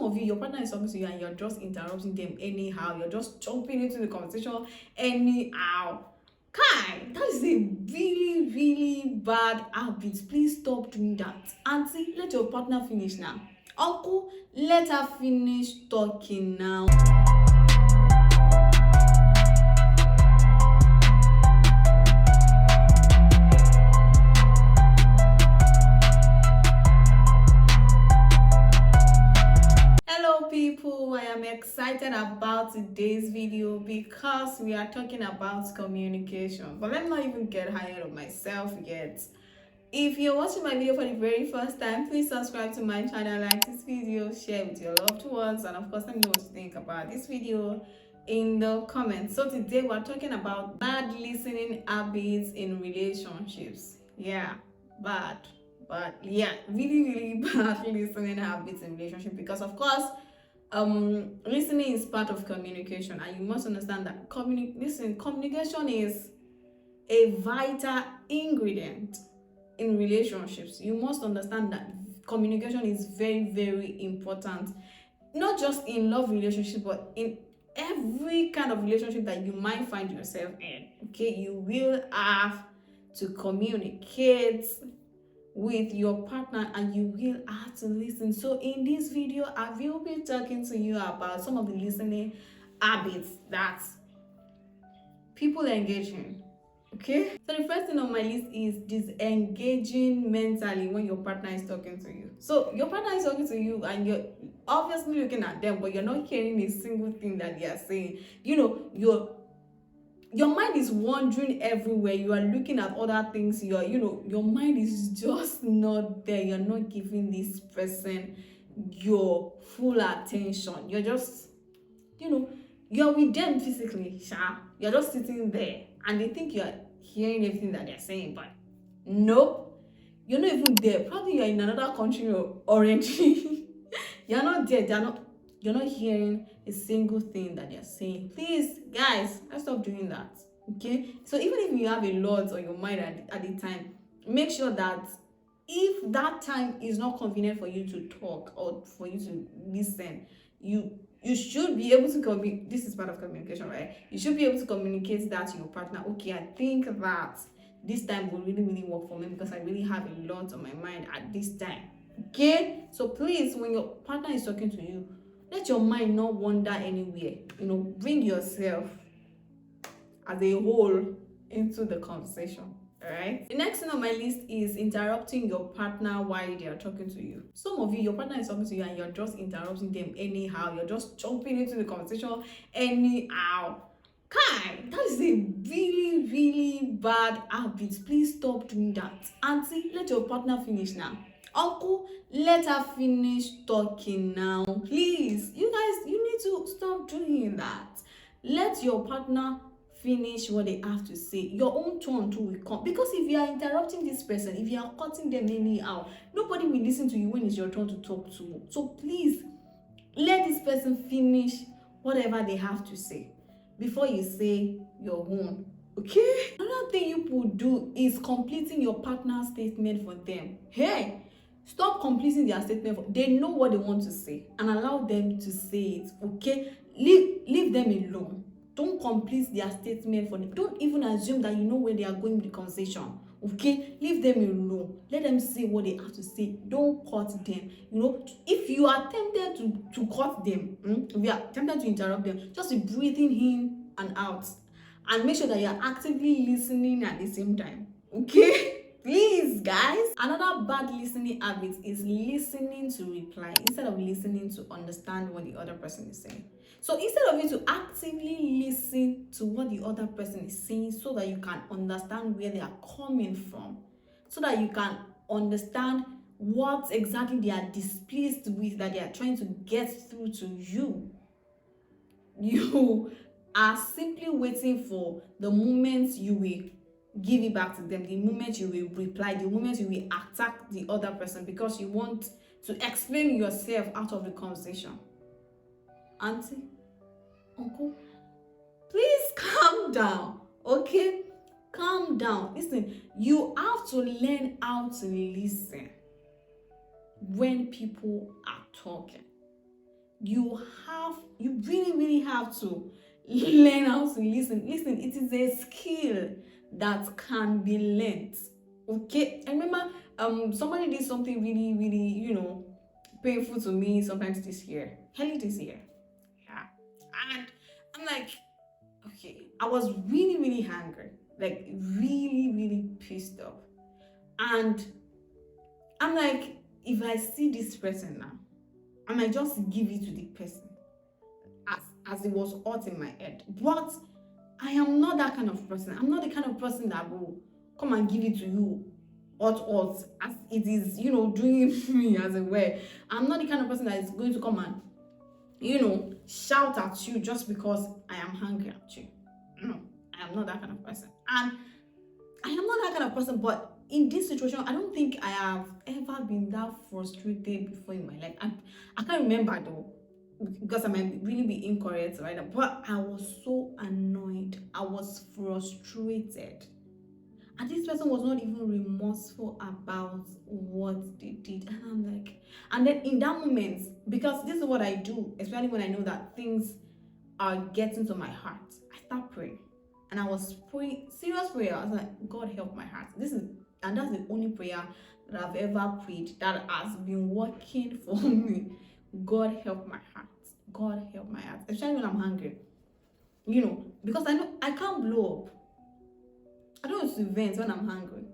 Some of you, your partner is talking to you and you're just interrupting them anyhow. You're just jumping into the conversation anyhow. Kai, that is a really, really bad habit. Please stop doing that. Auntie, let your partner finish now. Uncle, let her finish talking now. Hello people, I am excited about today's video because we are talking about communication. But let me not even get higher of myself yet. If you're watching my video for the very first time, please subscribe to my channel, like this video, share with your loved ones, and of course let me know what you think about this video in the comments. So today we're talking about bad listening habits in relationships. Yeah, bad. But yeah, really bad listening habits in relationship, because of course listening is part of communication, and you must understand that communication is a vital ingredient in relationships. You must understand that communication is very important, not just in love relationship, but in every kind of relationship that you might find yourself in. Okay, you will have to communicate with your partner, and you will have to listen. So in this video I will be talking to you about some of the listening habits that people engage in. Okay, so the first thing on my list is disengaging mentally when your partner is talking to you. So your partner is talking to you and you're obviously looking at them, but you're not hearing a single thing that they are saying. You know, your mind is wandering everywhere. You are looking at other things. Your mind is just not there. You're not giving this person your full attention. You're just, you're with them physically, you're just sitting there, and they think you're hearing everything that they're saying, but nope, you're not even there. Probably you're in another country already. You're not there. You're not hearing a single thing that they're saying. Please, guys, let's stop doing that. Okay? So even if you have a lot on your mind at the time, make sure that if that time is not convenient for you to talk or for you to listen, you should be able to communicate. This is part of communication, right? You should be able to communicate that to your partner. Okay, I think that this time will really work for me because I really have a lot on my mind at this time. Okay? So please, when your partner is talking to you, let your mind not wander anywhere. Bring yourself as a whole into the conversation. Alright. The next thing on my list is interrupting your partner while they are talking to you. Some of you, your partner is talking to you and you're just interrupting them anyhow. You're just jumping into the conversation anyhow. Kai, that is a really bad habit. Please stop doing that. Auntie, let your partner finish now. Uncle, let her finish talking now. Please, you guys, you need to stop doing that. Let your partner finish what they have to say. Your own turn too will come, because if you are interrupting this person, if you are cutting them anyhow, nobody will listen to you when it's your turn to talk to. So please let this person finish whatever they have to say before you say your own. Okay, another thing you could do is completing your partner's statement for them. Hey, stop completing their statement. They know what they want to say, and allow them to say it. Okay, leave them alone. Don't complete their statement for them. Don't even assume that you know where they are going with the conversation. Okay, leave them alone. Let them say what they have to say. Don't cut them. If you are tempted to cut them, if you are tempted to interrupt them, just be breathing in and out, and make sure that you are actively listening at the same time. Okay. Please, guys. Another bad listening habit is listening to reply instead of listening to understand what the other person is saying. So instead of you to actively listen to what the other person is saying, so that you can understand where they are coming from, so that you can understand what exactly they are displeased with, that they are trying to get through to you, you are simply waiting for the moment you will give it back to them, the moment you will reply, the moment you will attack the other person, because you want to explain yourself out of the conversation. Auntie, uncle, please calm down. Okay, calm down. Listen, you have to learn how to listen when people are talking. you really, really have to learn how to listen. Listen, it is a skill that can be learned. Okay, I remember somebody did something really, really, painful to me sometimes this year, early this year. Yeah. And I'm like, okay, I was really, really angry, like really, really pissed off. And I'm like, if I see this person now, I might just give it to the person as it was hot in my head. But I am not that kind of person. I'm not the kind of person that will come and give it to you hot as it is, doing me as it were. I'm not the kind of person that is going to come and, shout at you just because I am angry at you. No, I am not that kind of person. And I am not that kind of person, but in this situation, I don't think I have ever been that frustrated before in my life. I can't remember though, because I might really be incorrect right now, but I was so annoyed. I was frustrated. And this person was not even remorseful about what they did. And I'm like, and then in that moment, because this is what I do, especially when I know that things are getting to my heart, I start praying. And I was praying, serious prayer. I was like, God help my heart. And that's the only prayer that I've ever prayed that has been working for me. God help my heart. God help my heart. Especially when I'm hungry. Because I know I can't blow up. I don't want to vent when I'm hungry.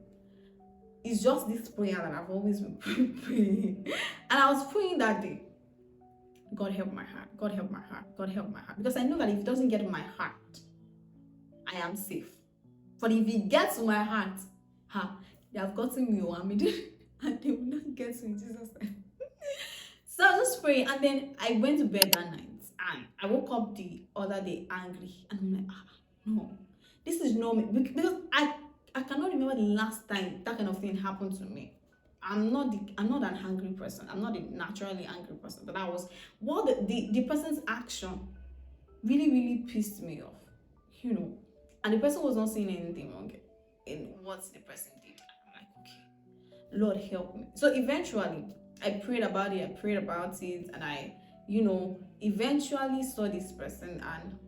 It's just this prayer that I've always been praying. And I was praying that day. God help my heart. God help my heart. God help my heart. Because I know that if it doesn't get my heart, I am safe. But if it gets to my heart, they have gotten me one minute and they will not get to me, Jesus. So I was just praying, and then I went to bed that night and I woke up the other day angry, and I'm like, no, this is not me, because I cannot remember the last time that kind of thing happened to me. I'm not an angry person. I'm not a naturally angry person, but I was, the person's action really, really pissed me off, and the person was not saying anything wrong in what the person did. I'm like, okay, Lord help me. So eventually I prayed about it, and I, eventually saw this person. And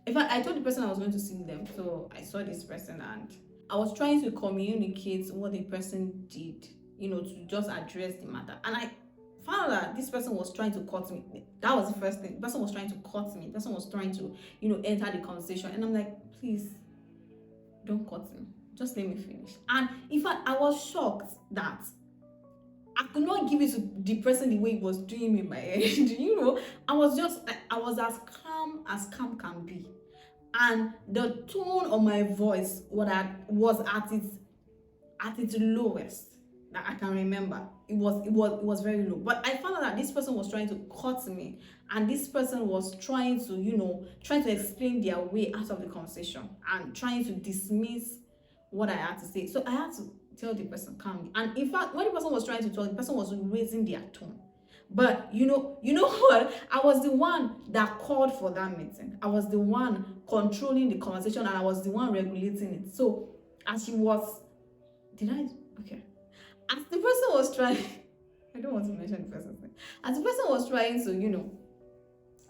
in fact, I told the person I was going to see them. So I saw this person and I was trying to communicate what the person did, to just address the matter. And I found that this person was trying to cut me. That was the first thing. The person was trying to cut me. The person was trying to, enter the conversation. And I'm like, please, don't cut me. Just let me finish. And in fact, I was shocked that I could not give it to the person the way it was doing me in my head. I was as calm can be. And the tone of my voice was at its lowest that I can remember. It was very low. But I found out that this person was trying to cut me, and this person was trying to explain their way out of the conversation and trying to dismiss what I had to say. So I had to tell the person calmly. And in fact, when the person was trying to talk, the person was raising their tone. But you know what? I was the one that called for that meeting. I was the one controlling the conversation, and I was the one regulating it. So as she was, okay. As the person was trying, I don't want to mention the person's name. As the person was trying to,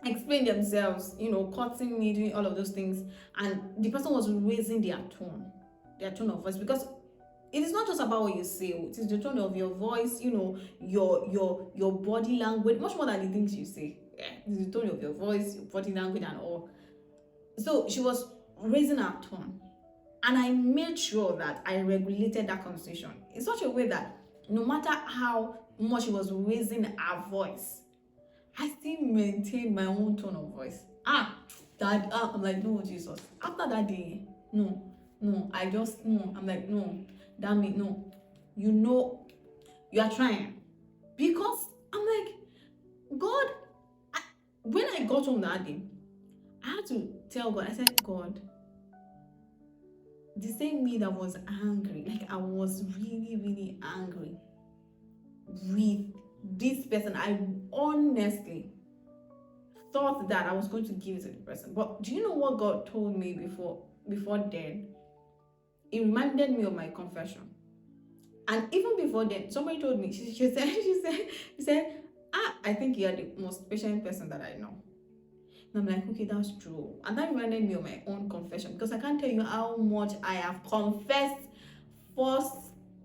explain themselves, cutting me, doing all of those things, and the person was raising their tone of voice, because it is not just about what you say, it is the tone of your voice, your body language, much more than the things you say. Yeah, it is the tone of your voice, your body language, and all. So she was raising her tone, and I made sure that I regulated that conversation in such a way that no matter how much she was raising her voice, I still maintained my own tone of voice. I'm like, no, Jesus. After that day, no, I'm like, no, damn it, no. You are trying. Because I'm like, God, when I got home that day, I had to tell God, I said, God, the same me that was angry, like I was really, really angry with this person. I honestly thought that I was going to give it to the person. But do you know what God told me before then? It reminded me of my confession. And even before then, somebody told me, she said, I think you're the most patient person that I know. And I'm like, okay, that's true. And that reminded me of my own confession, because I can't tell you how much I have confessed. First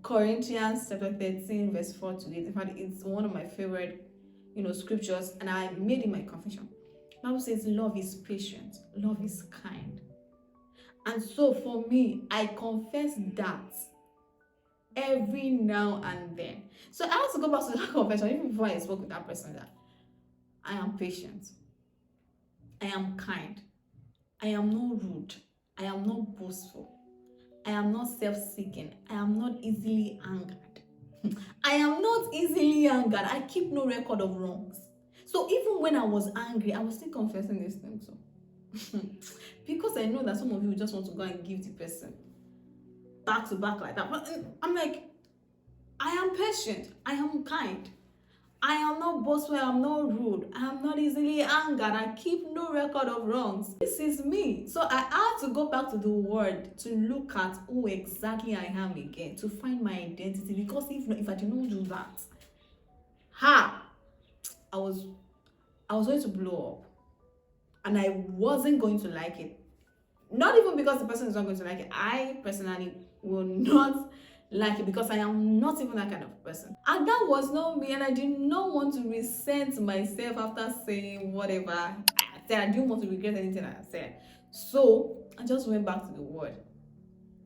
Corinthians chapter 13, verse 4 to 8. In fact, it's one of my favorite, scriptures, and I made it my confession. The Bible says love is patient, love is kind. And so for me, I confess that every now and then. So I have to go back to that confession even before I spoke with that person, that I am patient, I am kind, I am not rude, I am not boastful, I am not self-seeking, I am not easily angered. I am not easily angered. I keep no record of wrongs. So even when I was angry, I was still confessing this thing. So because I know that some of you just want to go and give the person back to back like that. But I'm like, I am patient, I am kind, I am not boastful, I am not rude, I am not easily angered, I keep no record of wrongs. This is me. So I had to go back to the word to look at who exactly I am again, to find my identity. Because if I did not do that, I was going to blow up, and I wasn't going to like it. Not even because the person is not going to like it. I personally will not like it, because I am not even that kind of person. And that was not me, and I did not want to resent myself after saying whatever I said. I didn't want to regret anything I said. So I just went back to the word.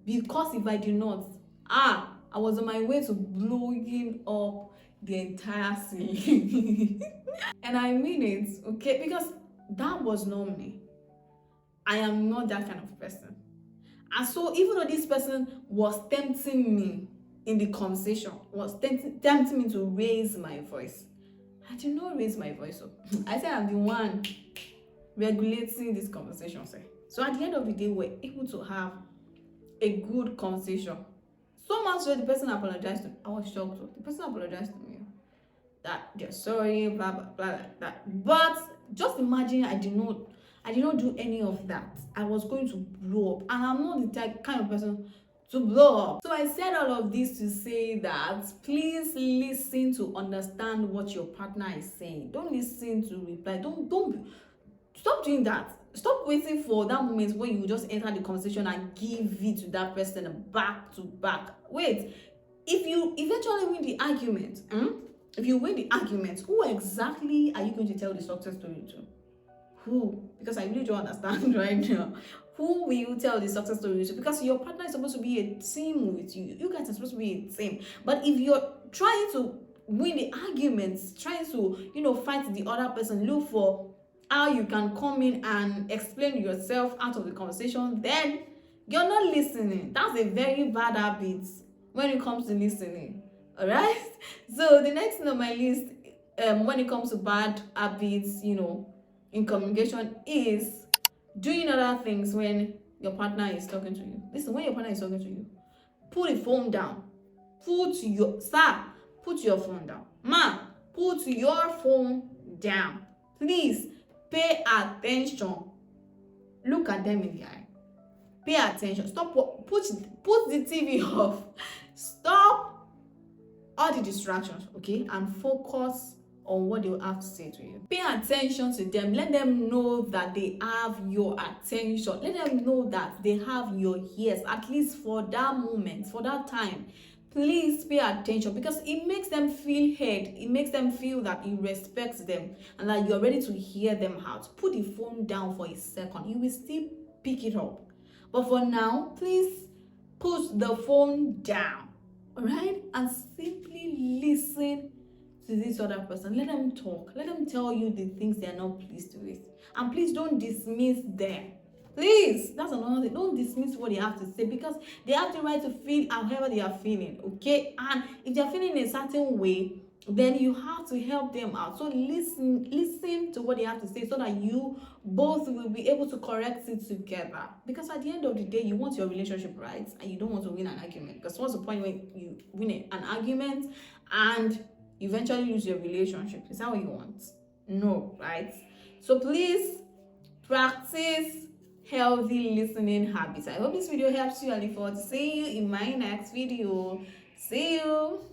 Because if I did not, I was on my way to blowing up the entire ceiling. And I mean it, okay? Because that was not me. I am not that kind of person. And so even though this person was tempting me in the conversation, was tempting me to raise my voice, I did not raise my voice up. I said I'm the one regulating this conversation. So at the end of the day, we're able to have a good conversation. So much so the person apologized to me. I was shocked. The person apologized to me that they're sorry, blah blah blah like that. But just imagine I did not do any of that. I was going to blow up, and I'm not the kind of person to blow up. So I said all of this to say that please listen to understand what your partner is saying. Don't listen to reply. Don't stop doing that. Stop waiting for that moment when you just enter the conversation and give it to that person back to back. Wait, if you eventually win the argument, if you win the argument, who exactly are you going to tell the success story to? Who? Because I really don't understand right now. Who will you tell the success story to? Because your partner is supposed to be a team with you. You guys are supposed to be a team. But if you're trying to win the arguments, trying to, fight the other person, look for how you can come in and explain yourself out of the conversation, then you're not listening. That's a very bad habit when it comes to listening. All right? So the next thing on my list, when it comes to bad habits, in communication, is doing other things when your partner is talking to you. Listen, when your partner is talking to you, put the phone down. Put your phone down. Ma, put your phone down. Please pay attention. Look at them in the eye. Pay attention. Stop. Put the TV off. Stop all the distractions, okay, and focus on what they will have to say to you. Pay attention to them. Let them know that they have your attention. Let them know that they have your ears, at least for that moment, for that time. Please pay attention, because it makes them feel heard. It makes them feel that you respect them and that you're ready to hear them out. Put the phone down for a second. You will still pick it up. But for now, please put the phone down. All right? And simply listen to this other person. Let them talk. Let them tell you the things they are not pleased with. And please don't dismiss them. Please, that's another thing. Don't dismiss what they have to say, because they have the right to feel however they are feeling, okay? And if they're feeling in a certain way, then you have to help them out. So listen to what they have to say, so that you both will be able to correct it together. Because at the end of the day, you want your relationship right, and you don't want to win an argument. Because what's the point when you win an argument and eventually lose your relationship? Is that what you want? No, right? So please practice healthy listening habits. I hope this video helps you. I look forward to seeing you in my next video. See you.